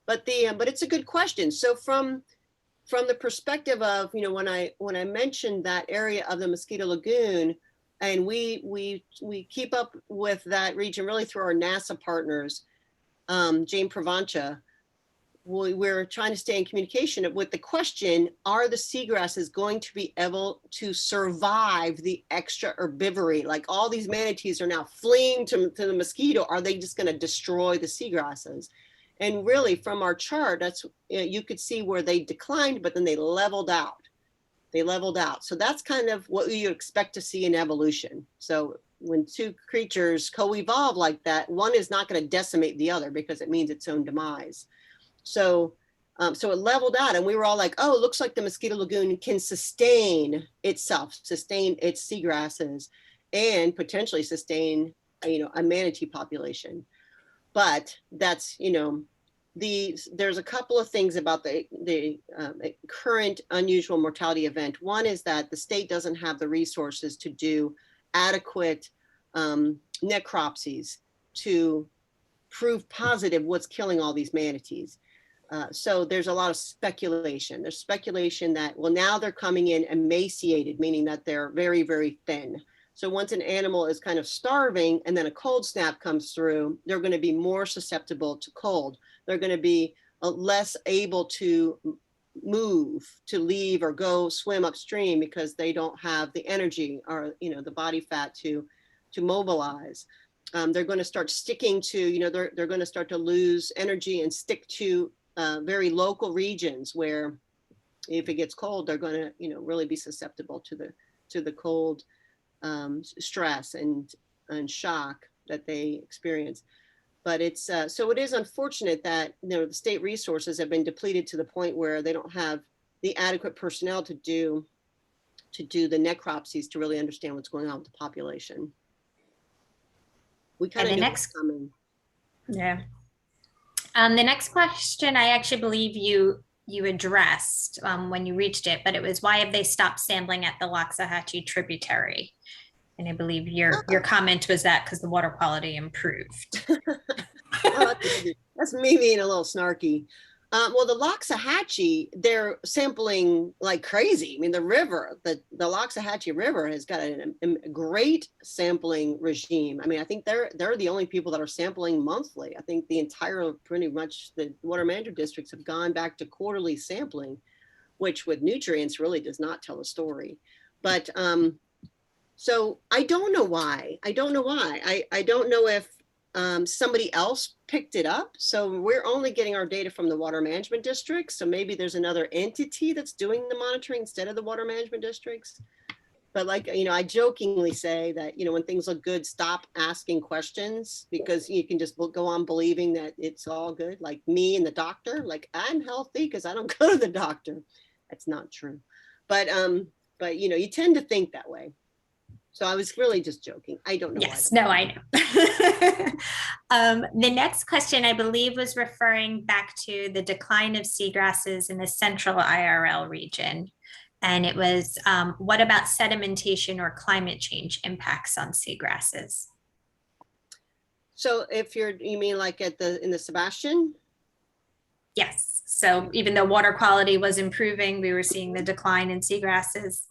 Speaker 2: But it's a good question. So from the perspective of, when I mentioned that area of the Mosquito Lagoon, and we keep up with that region really through our NASA partners, Jane Provancha, we're trying to stay in communication with the question, are the seagrasses going to be able to survive the extra herbivory? Like all these manatees are now fleeing to the mosquito. Are they just going to destroy the seagrasses? And really from our chart, that's, you could see where they declined, but then they leveled out. So that's kind of what you expect to see in evolution. So when two creatures co-evolve like that, one is not going to decimate the other because it means its own demise. So it leveled out and we were all like, oh, it looks like the Mosquito Lagoon can sustain itself, sustain its seagrasses and potentially sustain, a manatee population. But that's, there's a couple of things about the current unusual mortality event. One is that the state doesn't have the resources to do adequate necropsies to prove positive what's killing all these manatees. So there's a lot of speculation. There's speculation that, well, now they're coming in emaciated, meaning that they're very, very thin. So once an animal is kind of starving and then a cold snap comes through, they're going to be more susceptible to cold. They're going to be less able to move, to leave or go swim upstream because they don't have the energy or, the body fat to mobilize. They're going to start sticking to, they're going to start to lose energy and stick to very local regions where if it gets cold, they're going to, really be susceptible to the cold stress and shock that they experience. But it's so it is unfortunate that the state resources have been depleted to the point where they don't have the adequate personnel to do the necropsies to really understand what's going on with the population. We kind
Speaker 1: And
Speaker 2: of
Speaker 1: the
Speaker 2: knew it was
Speaker 1: next,
Speaker 2: coming.
Speaker 1: yeah. The next question I actually believe you addressed when you reached it, but it was why have they stopped sampling at the Loxahatchee tributary? And I believe your comment was that because the water quality improved.
Speaker 2: Oh, that's me being a little snarky. Well, the Loxahatchee, they're sampling like crazy. I mean, the river, the Loxahatchee River has got a great sampling regime. I mean, I think they're the only people that are sampling monthly. I think the entire, pretty much the water management districts have gone back to quarterly sampling, which with nutrients really does not tell a story. But so I don't know why. I don't know why. I don't know if somebody else picked it up. So we're only getting our data from the water management districts. So maybe there's another entity that's doing the monitoring instead of the water management districts. But like, you know, I jokingly say that, you know, when things look good, stop asking questions because you can just go on believing that it's all good. Like me and the doctor, like I'm healthy because I don't go to the doctor. That's not true. But you know, you tend to think that way. So I was really just joking. I don't know
Speaker 1: Yes,
Speaker 2: why.
Speaker 1: no, I know. The next question, I believe, was referring back to the decline of seagrasses in the central IRL region. And it was, what about sedimentation or climate change impacts on seagrasses?
Speaker 2: So if you mean like in the Sebastian?
Speaker 1: Yes. So even though water quality was improving, we were seeing the decline in seagrasses.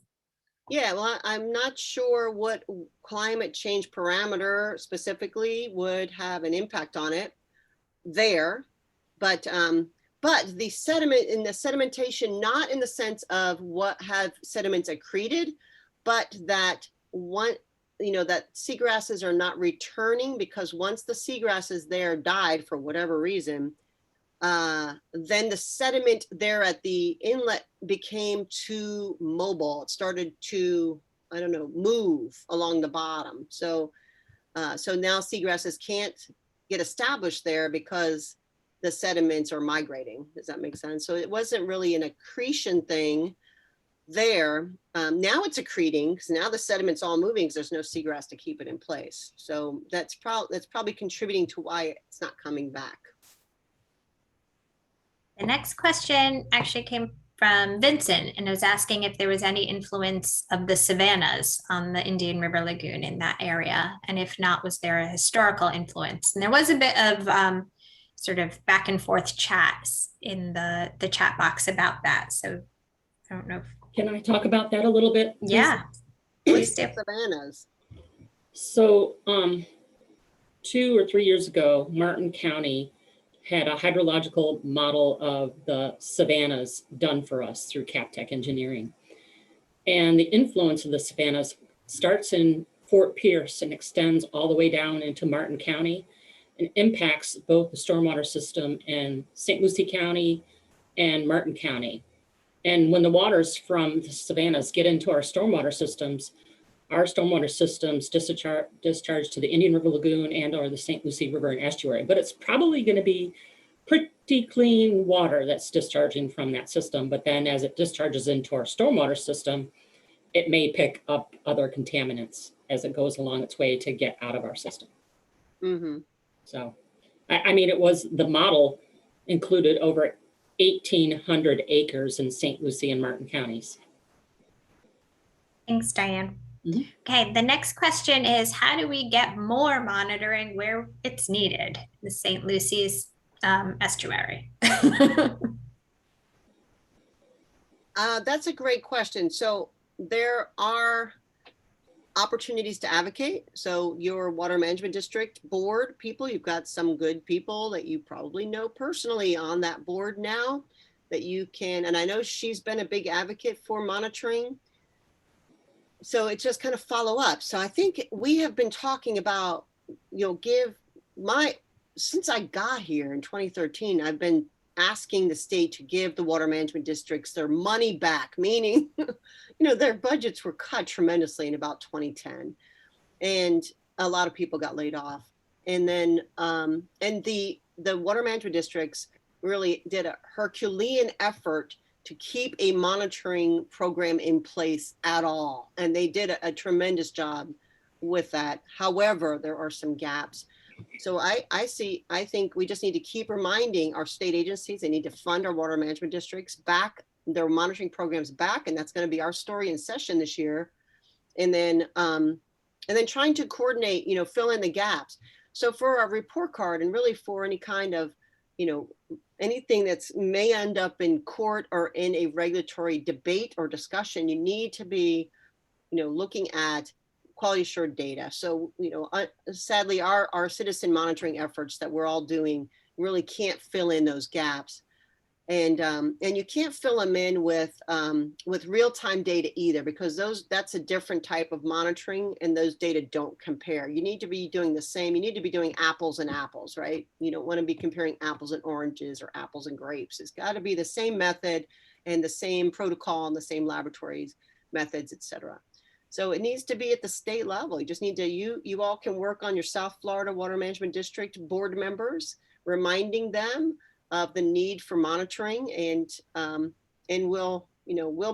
Speaker 2: Yeah, well, I'm not sure what climate change parameter specifically would have an impact on it there, but the sediment in the sedimentation, not in the sense of what have sediments accreted, but that one, you know, that seagrasses are not returning because once the seagrasses there died for whatever reason, then the sediment there at the inlet became too mobile. It started to, I don't know, move along the bottom. So, so now seagrasses can't get established there because the sediments are migrating. Does that make sense? So it wasn't really an accretion thing there. Now it's accreting because now the sediment's all moving because there's no seagrass to keep it in place. So that's probably contributing to why it's not coming back.
Speaker 1: The next question actually came from Vincent and was asking if there was any influence of the savannas on the Indian River Lagoon in that area. And if not, was there a historical influence? And there was a bit of sort of back and forth chats in the chat box about that. So I don't know.
Speaker 3: Can I talk about that a little bit? Please?
Speaker 1: Yeah, please do.
Speaker 2: Savannas.
Speaker 3: So 2 or 3 years ago, Martin County had a hydrological model of the savannas done for us through CapTech Engineering. And the influence of the savannas starts in Fort Pierce and extends all the way down into Martin County and impacts both the stormwater system in St. Lucie County and Martin County. And when the waters from the savannas get into our stormwater systems discharge to the Indian River Lagoon and or the St. Lucie River and estuary. But it's probably going to be pretty clean water that's discharging from that system. But then as it discharges into our stormwater system, it may pick up other contaminants as it goes along its way to get out of our system.
Speaker 2: Mm-hmm.
Speaker 3: So, I mean, it was the model included over 1,800 acres in St. Lucie and Martin counties.
Speaker 1: Thanks, Diane. Mm-hmm. Okay, the next question is, how do we get more monitoring where it's needed? The St. Lucie's estuary.
Speaker 2: That's a great question. So there are opportunities to advocate. So your water management district board people, you've got some good people that you probably know personally on that board now that you can, and I know she's been a big advocate for monitoring. So it's just kind of follow up. So I think we have been talking about, you know, since I got here in 2013, I've been asking the state to give the water management districts their money back, meaning, you know, their budgets were cut tremendously in about 2010. And a lot of people got laid off. And then, and the water management districts really did a Herculean effort to keep a monitoring program in place at all. And they did a tremendous job with that. However, there are some gaps. So I think we just need to keep reminding our state agencies, they need to fund our water management districts back, their monitoring programs back, and that's going to be our story in session this year. And then trying to coordinate, fill in the gaps. So for our report card, and really for any kind of, anything that's may end up in court or in a regulatory debate or discussion, you need to be, looking at quality assured data. So, sadly, our citizen monitoring efforts that we're all doing really can't fill in those gaps. And you can't fill them in with real-time data either, because that's a different type of monitoring, and those data don't compare. You need to be doing the same. You need to be doing apples and apples, right? You don't want to be comparing apples and oranges or apples and grapes. It's got to be the same method and the same protocol and the same laboratories, methods, et cetera. So it needs to be at the state level. You just need to, you all can work on your South Florida Water Management District board members, reminding them of the need for monitoring, and we'll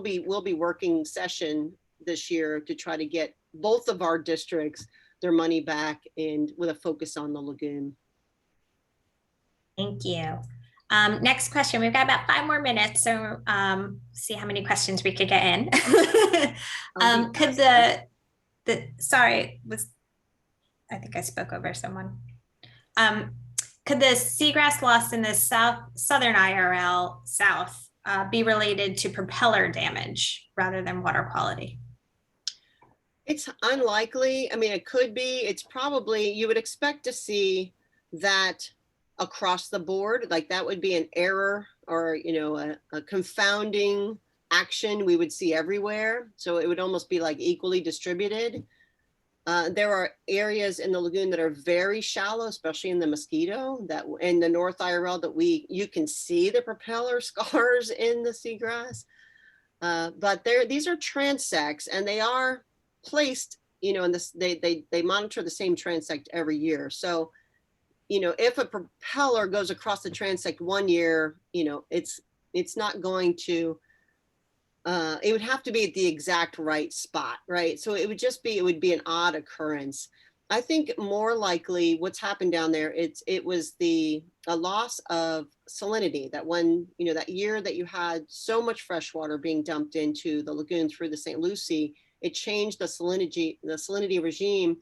Speaker 2: be working session this year to try to get both of our districts their money back, and with a focus on the lagoon.
Speaker 1: Thank you. Next question. We've got about 5 more minutes, so see how many questions we could get in. Could I think I spoke over someone. Could the seagrass loss in the southern IRL south be related to propeller damage rather than water quality?
Speaker 2: It's unlikely. I mean, it could be. It's probably, you would expect to see that across the board. Like that would be an error, or a confounding action we would see everywhere. So it would almost be like equally distributed. There are areas in the lagoon that are very shallow, especially in the Mosquito, that in the North IRL, that you can see the propeller scars in the seagrass. But these are transects, and they are placed, in this, they monitor the same transect every year. So, if a propeller goes across the transect one year, it's not going to, it would have to be at the exact right spot, right? So it would be an odd occurrence. I think more likely what's happened down there, it was a loss of salinity, that when, that year that you had so much fresh water being dumped into the lagoon through the St. Lucie, it changed the salinity regime.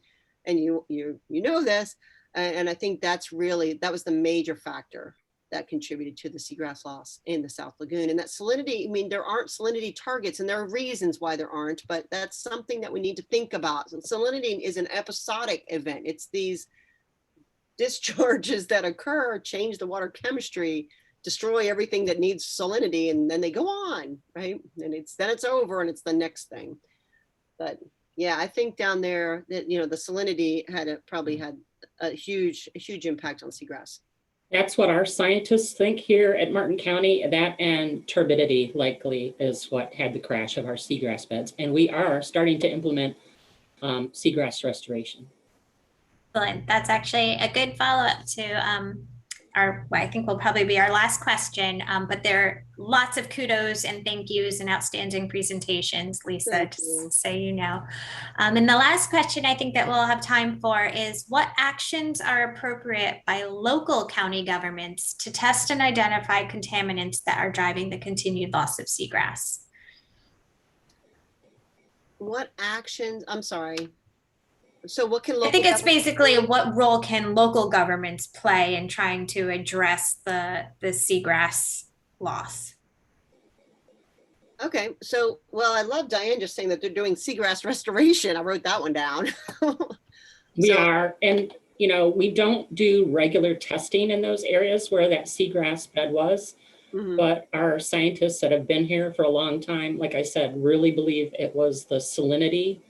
Speaker 2: And you know this, and I think that was the major factor that contributed to the seagrass loss in the South Lagoon. And that salinity, I mean, there aren't salinity targets, and there are reasons why there aren't, but that's something that we need to think about. So salinity is an episodic event. It's these discharges that occur, change the water chemistry, destroy everything that needs salinity, and then they go on, right? And then it's over, and it's the next thing. But yeah, I think down there that, the salinity probably had a huge impact on seagrass.
Speaker 3: That's what our scientists think here at Martin County. That and turbidity likely is what had the crash of our seagrass beds. And we are starting to implement seagrass restoration.
Speaker 1: Excellent. That's actually a good follow-up to I think will probably be our last question, but there are lots of kudos and thank yous and outstanding presentations, Lisa, just so you know. And the last question I think that we'll have time for is, what actions are appropriate by local county governments to test and identify contaminants that are driving the continued loss of seagrass?
Speaker 2: What actions? I'm sorry. So what can
Speaker 1: I think it's basically what role can local governments play in trying to address the seagrass loss?
Speaker 2: Okay, so, well, I love Diane just saying that they're doing seagrass restoration. I wrote that one down.
Speaker 3: We are, and we don't do regular testing in those areas where that seagrass bed was, but our scientists that have been here for a long time, like I said, really believe it was the salinity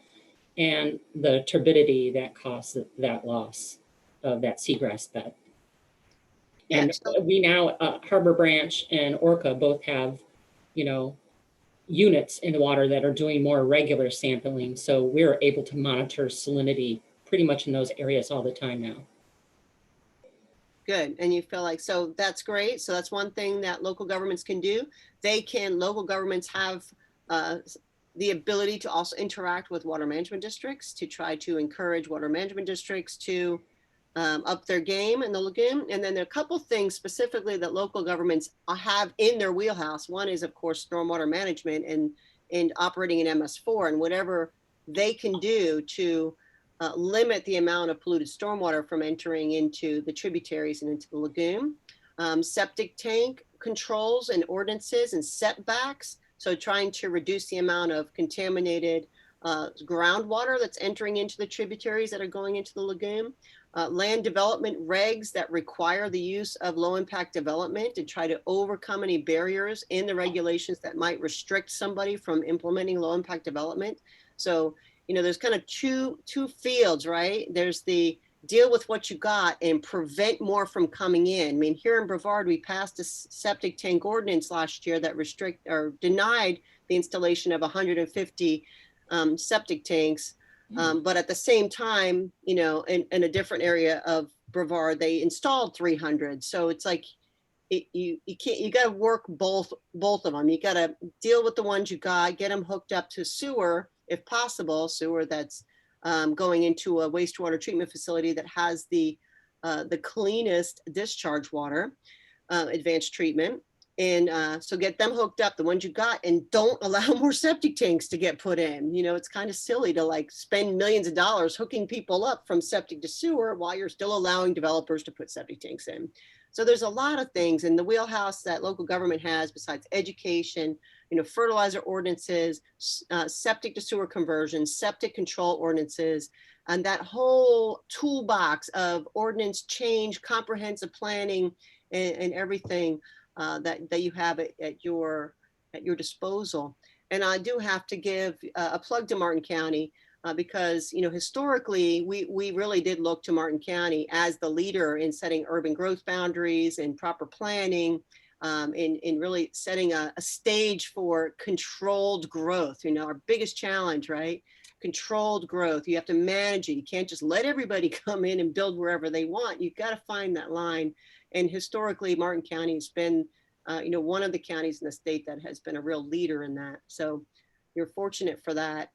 Speaker 3: and the turbidity that caused that loss of that seagrass bed. And we now, Harbor Branch and Orca both have, units in the water that are doing more regular sampling. So we're able to monitor salinity pretty much in those areas all the time now.
Speaker 2: Good. And you feel like, so that's great. So that's one thing that local governments can do. Local governments have the ability to also interact with water management districts to try to encourage water management districts to up their game in the lagoon. And then there are a couple things specifically that local governments have in their wheelhouse. One is, of course, stormwater management and operating in MS4 and whatever they can do to limit the amount of polluted stormwater from entering into the tributaries and into the lagoon. Septic tank controls and ordinances and setbacks. So trying to reduce the amount of contaminated groundwater that's entering into the tributaries that are going into the lagoon. Land development regs that require the use of low impact development to try to overcome any barriers in the regulations that might restrict somebody from implementing low impact development. So, you know, there's kind of two fields, right? There's the deal with what you got and prevent more from coming in. I mean, here in Brevard, we passed a septic tank ordinance last year that denied the installation of 150 septic tanks. But at the same time, you know, in a different area of Brevard, they installed 300. So it's like, you got to work both of them. You got to deal with the ones you got, get them hooked up to sewer, if possible, sewer that's going into a wastewater treatment facility that has the cleanest discharge water, advanced treatment. And so get them hooked up, the ones you got, and don't allow more septic tanks to get put in. You know, it's kind of silly to like spend millions of dollars hooking people up from septic to sewer while you're still allowing developers to put septic tanks in. So there's a lot of things in the wheelhouse that local government has besides education, you know, fertilizer ordinances, septic to sewer conversions, septic control ordinances, and that whole toolbox of ordinance change, comprehensive planning, and everything that you have at your disposal. And I do have to give a plug to Martin County because, you know, historically, we really did look to Martin County as the leader in setting urban growth boundaries and proper planning, in really setting a stage for controlled growth. You know, our biggest challenge, right? Controlled growth. You have to manage it. You can't just let everybody come in and build wherever they want. You've got to find that line. And historically, Martin County has been, you know, one of the counties in the state that has been a real leader in that. So you're fortunate for that.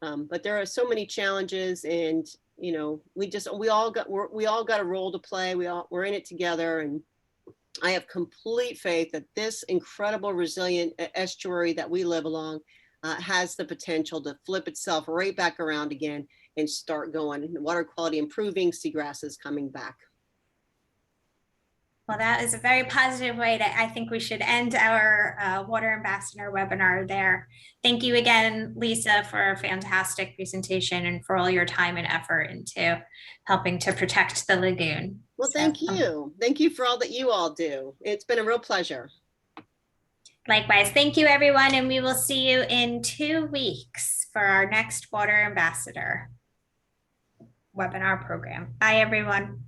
Speaker 2: But there are so many challenges, and you know, we all got a role to play. We're in it together, and I have complete faith that this incredible resilient estuary that we live along has the potential to flip itself right back around again and start going. Water quality improving, seagrasses coming back.
Speaker 1: Well, that is a very positive way to, I think we should end our Water Ambassador webinar there. Thank you again, Lisa, for a fantastic presentation and for all your time and effort into helping to protect the lagoon.
Speaker 2: Well, thank you. Thank you for all that you all do. It's been a real pleasure.
Speaker 1: Likewise, thank you, everyone, and we will see you in 2 weeks for our next Water Ambassador webinar program. Bye, everyone.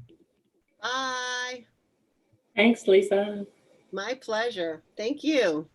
Speaker 2: Bye.
Speaker 3: Thanks, Lisa.
Speaker 2: My pleasure. Thank you.